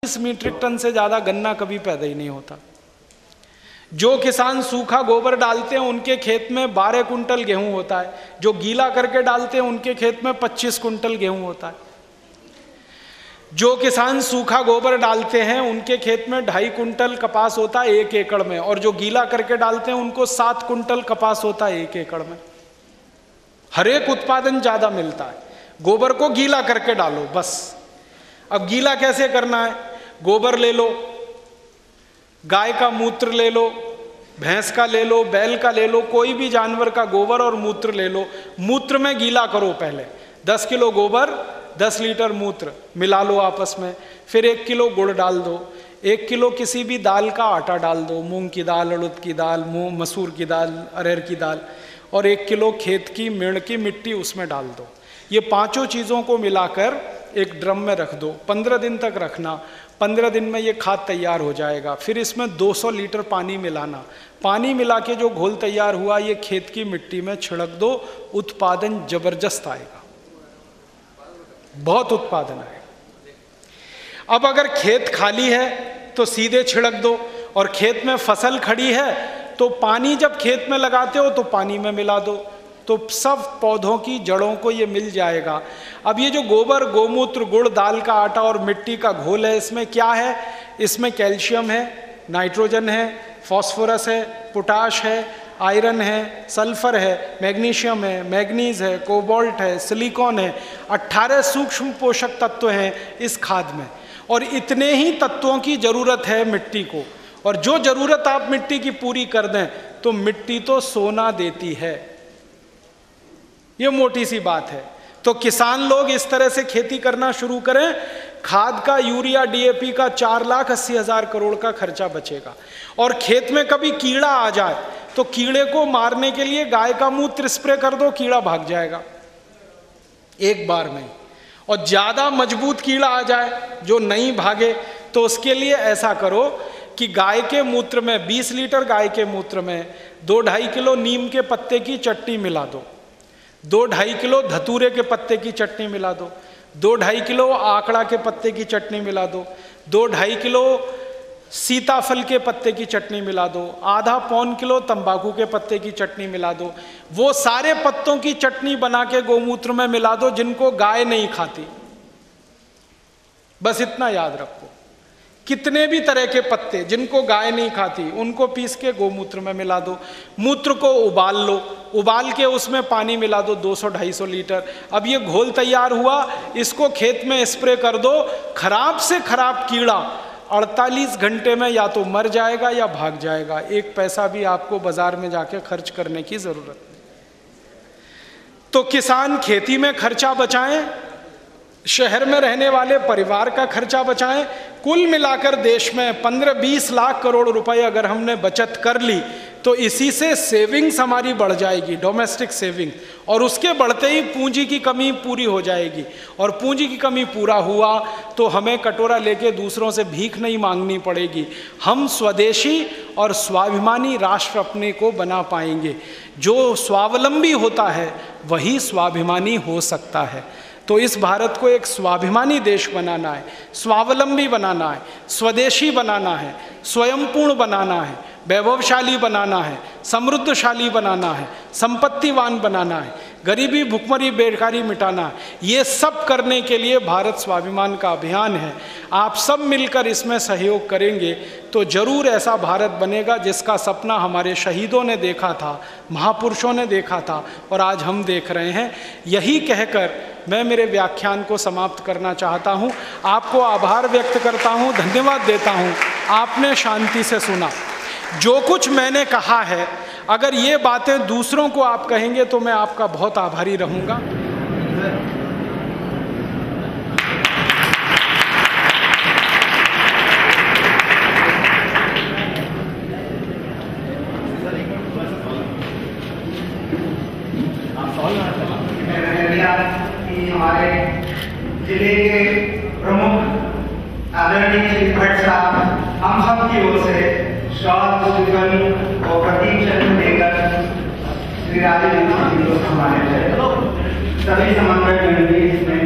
20 metric ton से ज्यादा गन्ना कभी पैदा ही नहीं होता। जो किसान सूखा गोबर डालते हैं उनके खेत में 12 कुंटल गेहूं होता है, जो गीला करके डालते हैं उनके खेत में 25 कुंटल गेहूं होता है। जो किसान सूखा गोबर डालते हैं उनके खेत में 2.5 कुंटल कपास होता है 1 एकड़ में, और जो गीला करके डालते हैं उनको 7 कुंटल कपास होता है 1 एकड़ में। हर एक उत्पादन ज्यादा मिलता है। गोबर को गीला करके डालो बस। अब गीला कैसे करना है? गोबर ले लो, गाय का मूत्र ले लो, भैंस का ले लो, बैल का ले लो, कोई भी जानवर का गोबर और मूत्र ले लो। मूत्र में गीला करो पहले। 10 किलो गोबर 10 लीटर मूत्र मिला लो आपस में। फिर 1 किलो गुड़ डाल दो, 1 किलो किसी भी दाल का आटा डाल दो, मूंग की दाल, उड़द की दाल, मसूर की दाल, अरहर की दाल, और 1 किलो खेत की मेड़ की मिट्टी उसमें डाल दो। ये 5 चीज़ों को मिलाकर एक ड्रम में रख दो। 15 दिन तक रखना। 15 दिन में ये खाद तैयार हो जाएगा। फिर इसमें 200 लीटर पानी मिलाना। पानी मिला के जो घोल तैयार हुआ ये खेत की मिट्टी में छिड़क दो। उत्पादन जबरदस्त आएगा, बहुत उत्पादन आएगा। अब अगर खेत खाली है तो सीधे छिड़क दो, और खेत में फसल खड़ी है तो पानी जब खेत में लगाते हो तो पानी में मिला दो, तो सब पौधों की जड़ों को ये मिल जाएगा। अब ये जो गोबर, गोमूत्र, गुड़, दाल का आटा और मिट्टी का घोल है, इसमें क्या है? इसमें कैल्शियम है, नाइट्रोजन है, फास्फोरस है, पोटाश है, आयरन है, सल्फर है, मैग्नीशियम है, मैग्नीज है, कोबाल्ट है, सिलिकॉन है। 18 सूक्ष्म पोषक तत्व हैं इस खाद में, और इतने ही तत्वों की जरूरत है मिट्टी को। और जो जरूरत आप मिट्टी की पूरी कर दें तो मिट्टी तो सोना देती है। ये मोटी सी बात है। तो किसान लोग इस तरह से खेती करना शुरू करें। खाद का, यूरिया, डीएपी का 4,80,000 करोड़ का खर्चा बचेगा। और खेत में कभी कीड़ा आ जाए तो कीड़े को मारने के लिए गाय का मूत्र स्प्रे कर दो, कीड़ा भाग जाएगा एक बार में। और ज्यादा मजबूत कीड़ा आ जाए जो नहीं भागे तो उसके लिए ऐसा करो कि गाय के मूत्र में, 20 लीटर गाय के मूत्र में 2-2.5 किलो नीम के पत्ते की चटनी मिला दो, 2-2.5 किलो धतूरे के पत्ते की चटनी मिला दो, 2-2.5 किलो आंकड़ा के पत्ते की चटनी मिला दो, 2-2.5 किलो सीताफल के पत्ते की चटनी मिला दो, आधा पौन किलो तंबाकू के पत्ते की चटनी मिला दो। वो सारे पत्तों की चटनी बना के गोमूत्र में मिला दो जिनको गाय नहीं खाती। बस इतना याद रखो, कितने भी तरह के पत्ते जिनको गाय नहीं खाती उनको पीस के गोमूत्र में मिला दो। मूत्र को उबाल लो, उबाल के उसमें पानी मिला दो 200-250 लीटर। अब ये घोल तैयार हुआ, इसको खेत में स्प्रे कर दो। खराब से खराब कीड़ा 48 घंटे में या तो मर जाएगा या भाग जाएगा। 1 पैसा भी आपको बाजार में जाके खर्च करने की जरूरत नहीं। तो किसान खेती में खर्चा बचाएं, शहर में रहने वाले परिवार का खर्चा बचाएं। कुल मिलाकर देश में 15-20 लाख करोड़ रुपए अगर हमने बचत कर ली तो इसी से सेविंग्स हमारी बढ़ जाएगी, डोमेस्टिक सेविंग, और उसके बढ़ते ही पूंजी की कमी पूरी हो जाएगी। और पूंजी की कमी पूरा हुआ तो हमें कटोरा लेके दूसरों से भीख नहीं मांगनी पड़ेगी। हम स्वदेशी और स्वाभिमानी राष्ट्र अपने को बना पाएंगे। जो स्वावलंबी होता है वही स्वाभिमानी हो सकता है। तो इस भारत को एक स्वाभिमानी देश बनाना है, स्वावलंबी बनाना है, स्वदेशी बनाना है, स्वयंपूर्ण बनाना है, वैभवशाली बनाना है, समृद्धशाली बनाना है, संपत्तिवान बनाना है, गरीबी, भुखमरी, बेकारी मिटाना है। ये सब करने के लिए भारत स्वाभिमान का अभियान है। आप सब मिलकर इसमें सहयोग करेंगे तो जरूर ऐसा भारत बनेगा जिसका सपना हमारे शहीदों ने देखा था, महापुरुषों ने देखा था, और आज हम देख रहे हैं। यही कहकर मैं मेरे व्याख्यान को समाप्त करना चाहता हूँ। आपको आभार व्यक्त करता हूँ, धन्यवाद देता हूँ। आपने शांति से सुना। जो कुछ मैंने कहा है, अगर ये बातें दूसरों को आप कहेंगे तो मैं आपका बहुत आभारी रहूँगा। हमारे जिले के प्रमुख आदरणीय श्री भट्ट साहब हम सब की ओर से शॉल, स्टीफन और प्रतीक चंद्र देकर श्री राजेश जी को सम्मानित है। सभी समन्वय इसमें